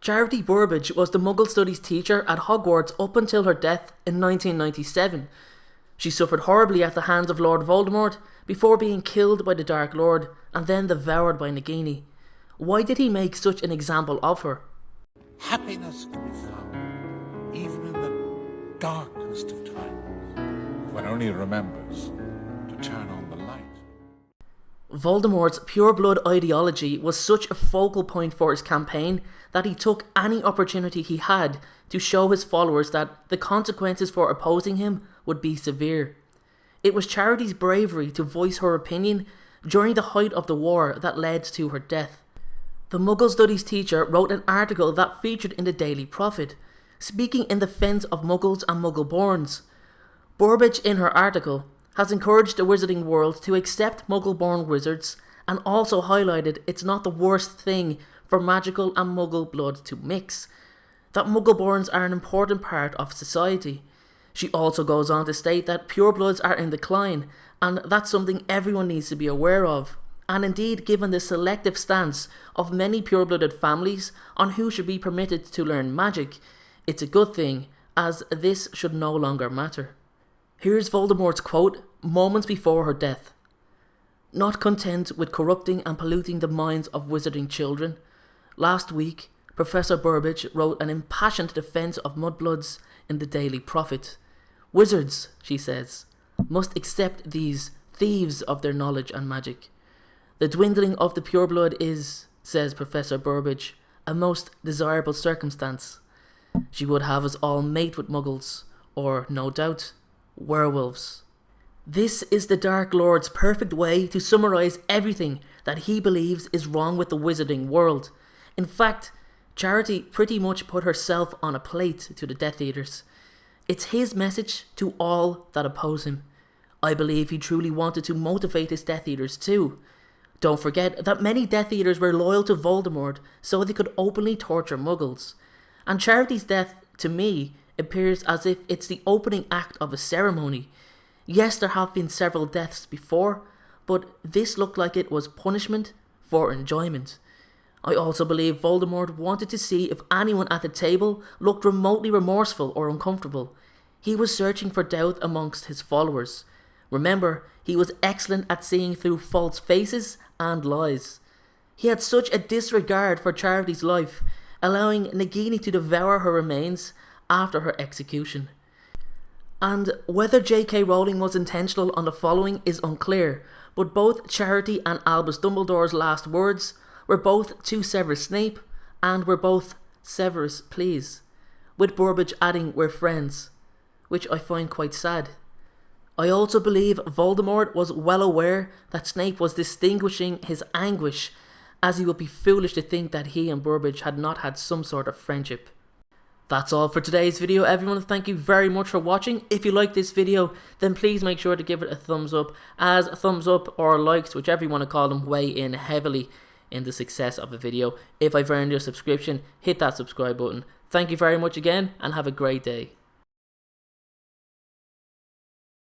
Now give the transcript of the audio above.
Charity Burbage was the Muggle Studies teacher at Hogwarts up until her death in 1997. She suffered horribly at the hands of Lord Voldemort before being killed by the Dark Lord and then devoured by Nagini. Why did he make such an example of her? Happiness can be found even in the darkest of times, if one only remembers to turn on the light. Voldemort's pure-blood ideology was such a focal point for his campaign that he took any opportunity he had to show his followers that the consequences for opposing him would be severe. It was Charity's bravery to voice her opinion during the height of the war that led to her death. The Muggle Studies teacher wrote an article that featured in the Daily Prophet, speaking in defence of Muggles and Muggle-borns. Burbage, in her article, has encouraged the wizarding world to accept Muggle-born wizards and also highlighted it's not the worst thing for magical and Muggle blood to mix, that Muggle-borns are an important part of society. She also goes on to state that purebloods are in decline, and that's something everyone needs to be aware of. And indeed, given the selective stance of many pure-blooded families on who should be permitted to learn magic, it's a good thing, as this should no longer matter. Here's Voldemort's quote moments before her death. "Not content with corrupting and polluting the minds of wizarding children, last week Professor Burbage wrote an impassioned defence of mudbloods in the Daily Prophet. Wizards, she says, must accept these thieves of their knowledge and magic. The dwindling of the pureblood is, says Professor Burbage, a most desirable circumstance. She would have us all mate with muggles, or, no doubt, werewolves." This is the Dark Lord's perfect way to summarise everything that he believes is wrong with the wizarding world. In fact, Charity pretty much put herself on a plate to the Death Eaters. It's his message to all that oppose him. I believe he truly wanted to motivate his Death Eaters too. Don't forget that many Death Eaters were loyal to Voldemort so they could openly torture Muggles. And Charity's death, to me, appears as if it's the opening act of a ceremony. Yes, there have been several deaths before, but this looked like it was punishment for enjoyment. I also believe Voldemort wanted to see if anyone at the table looked remotely remorseful or uncomfortable. He was searching for doubt amongst his followers. Remember, he was excellent at seeing through false faces and lies. He had such a disregard for Charity's life, allowing Nagini to devour her remains after her execution. And whether J.K. Rowling was intentional on the following is unclear, but both Charity and Albus Dumbledore's last words were both to Severus Snape, and were both "Severus, please," with Burbage adding "we're friends," which I find quite sad. I also believe Voldemort was well aware that Snape was distinguishing his anguish, as he would be foolish to think that he and Burbage had not had some sort of friendship. That's all for today's video, everyone. Thank you very much for watching. If you like this video, then please make sure to give it a thumbs up, as thumbs up or likes, whichever you want to call them, weigh in heavily in the success of a video. If I've earned your subscription, hit that subscribe button. Thank you very much again, and have a great day.